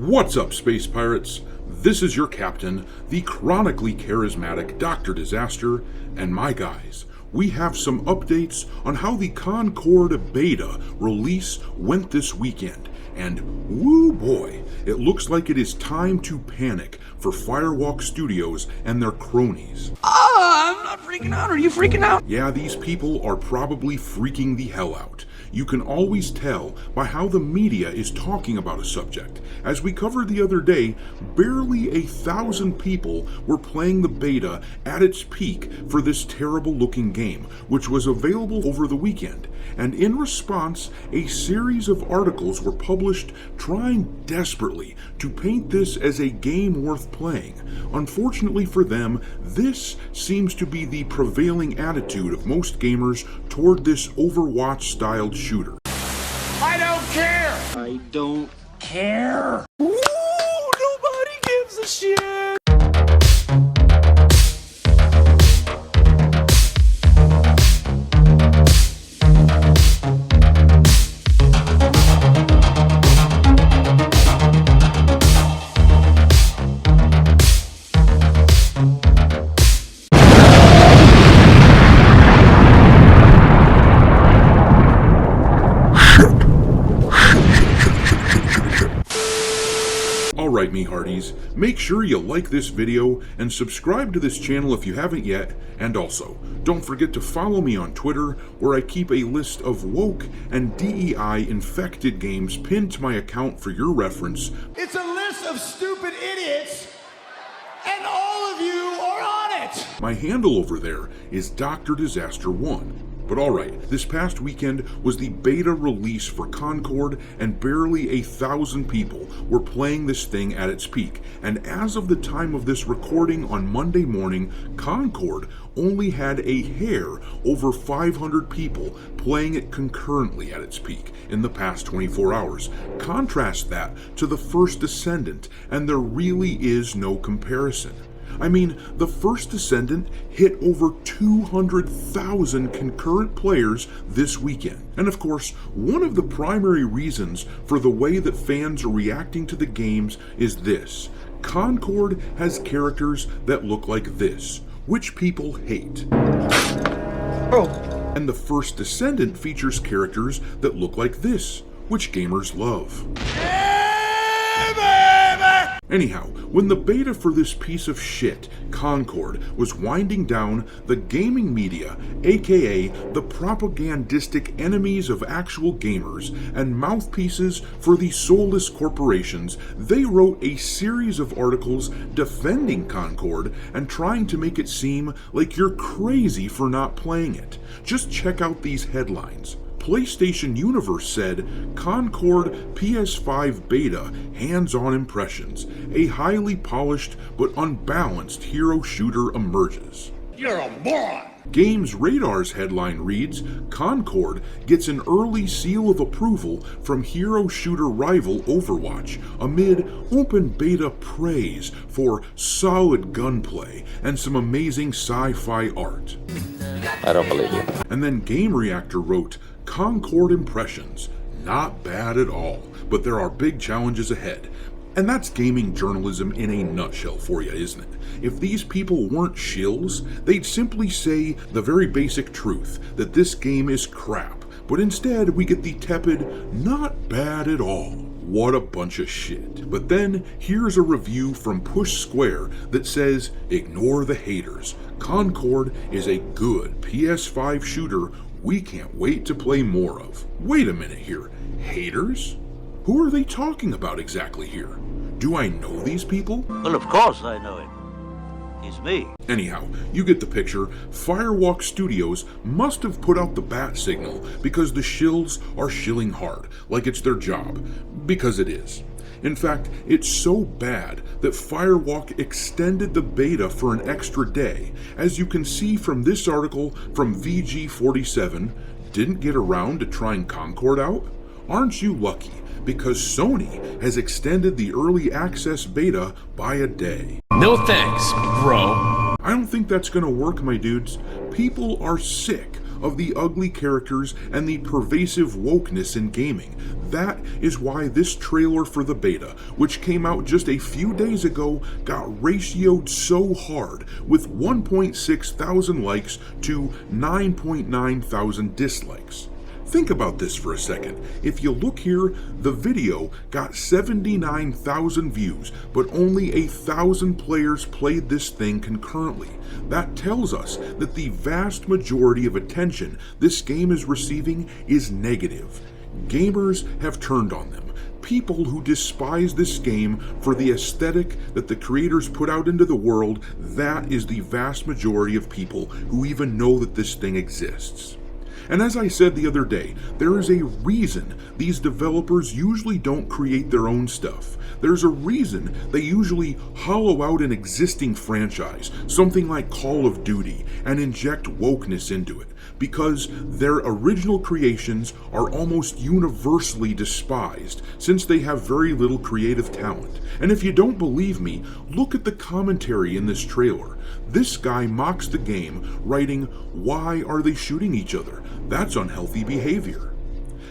What's up, space pirates? This is your captain, the chronically charismatic Dr. Disaster, and my guys. We have some updates on how the Concord beta release went this weekend, and woo boy, it looks like it is time to panic for Firewalk Studios and their cronies. I'm not freaking out. Are you freaking out? Yeah, these people are probably freaking the hell out. You can always tell by how the media is talking about a subject. As we covered the other day, barely 1,000 people were playing the beta at its peak for this terrible looking game, which was available over the weekend. And in response, a series of articles were published trying desperately to paint this as a game worth playing. Unfortunately for them, this seems to be the prevailing attitude of most gamers toward this Overwatch-styled shooter. I don't care. I don't care. Ooh, nobody gives a shit. Alright, me hearties, make sure you like this video and subscribe to this channel if you haven't yet, and also, don't forget to follow me on Twitter, where I keep a list of woke and DEI infected games pinned to my account for your reference. It's a list of stupid idiots, and all of you are on it! My handle over there is Dr. Disaster 1. But alright, this past weekend was the beta release for Concord, and barely 1,000 people were playing this thing at its peak. And as of the time of this recording on Monday morning, Concord only had a hair over 500 people playing it concurrently at its peak in the past 24 hours. Contrast that to the First Descendant, and there really is no comparison. I mean, the First Descendant hit over 200,000 concurrent players this weekend. And of course, one of the primary reasons for the way that fans are reacting to the games is this. Concord has characters that look like this, which people hate. And the First Descendant features characters that look like this, which gamers love. Anyhow, when the beta for this piece of shit, Concord, was winding down, the gaming media, aka the propagandistic enemies of actual gamers and mouthpieces for the soulless corporations, they wrote a series of articles defending Concord and trying to make it seem like you're crazy for not playing it. Just check out these headlines. PlayStation Universe said, Concord PS5 beta hands-on impressions. A highly polished but unbalanced hero shooter emerges. You're a moron! Games Radar's headline reads, Concord gets an early seal of approval from hero shooter rival Overwatch amid open beta praise for solid gunplay and some amazing sci-fi art. I don't believe you. And then Game Reactor wrote, Concord impressions, not bad at all, but there are big challenges ahead. And that's gaming journalism in a nutshell for you, isn't it? If these people weren't shills, they'd simply say the very basic truth, that this game is crap, but instead we get the tepid, not bad at all. What a bunch of shit. But then, here's a review from Push Square that says, ignore the haters. Concord is a good PS5 shooter we can't wait to play more of. Wait a minute here. Haters? Who are they talking about exactly here? Do I know these people? Well, of course I know him. He's me. Anyhow, you get the picture. Firewalk Studios must have put out the bat signal because the shills are shilling hard, like it's their job. Because it is. In fact, it's so bad that Firewalk extended the beta for an extra day. As you can see from this article from VG47, didn't get around to trying Concord out? Aren't you lucky? Because Sony has extended the early access beta by a day. No thanks, bro. I don't think that's gonna work, my dudes. People are sick of the ugly characters and the pervasive wokeness in gaming. That is why this trailer for the beta, which came out just a few days ago, got ratioed so hard, with 1.6 thousand likes to 9.9 thousand dislikes. Think about this for a second. If you look here, the video got 79,000 views, but only 1,000 players played this thing concurrently. That tells us that the vast majority of attention this game is receiving is negative. Gamers have turned on them. People who despise this game for the aesthetic that the creators put out into the world, that is the vast majority of people who even know that this thing exists. And as I said the other day, there is a reason these developers usually don't create their own stuff. There's a reason they usually hollow out an existing franchise, something like Call of Duty, and inject wokeness into it, because their original creations are almost universally despised, since they have very little creative talent. And if you don't believe me, look at the commentary in this trailer. This guy mocks the game, writing, "Why are they shooting each other? That's unhealthy behavior."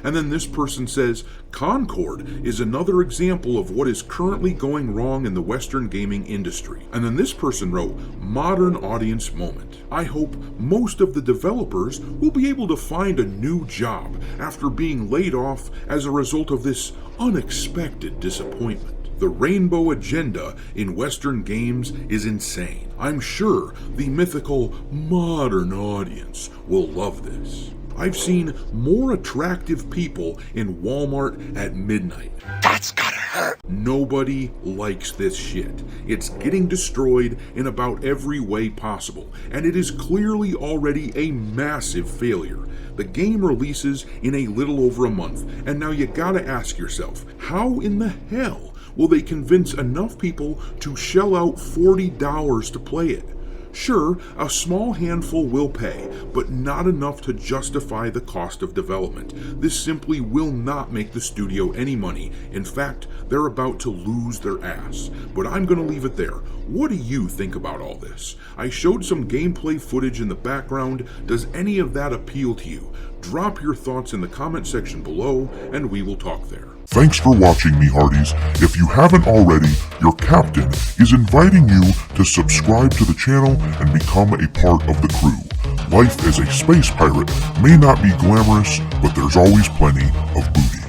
And then this person says, "Concord is another example of what is currently going wrong in the Western gaming industry." And then this person wrote, "Modern audience moment. I hope most of the developers will be able to find a new job after being laid off as a result of this unexpected disappointment. The rainbow agenda in Western games is insane. I'm sure the mythical modern audience will love this. I've seen more attractive people in Walmart at midnight. That's gotta hurt. Nobody likes this shit. It's getting destroyed in about every way possible, and it is clearly already a massive failure. The game releases in a little over a month, and now you gotta ask yourself, how in the hell will they convince enough people to shell out $40 to play it? Sure, a small handful will pay, but not enough to justify the cost of development. This simply will not make the studio any money. In fact, they're about to lose their ass. But I'm gonna leave it there. What do you think about all this? I showed some gameplay footage in the background. Does any of that appeal to you? Drop your thoughts in the comment section below, and we will talk there. Thanks for watching, me hearties. If you haven't already, your captain is inviting you to subscribe to the channel and become a part of the crew. Life as a space pirate may not be glamorous, but there's always plenty of booty.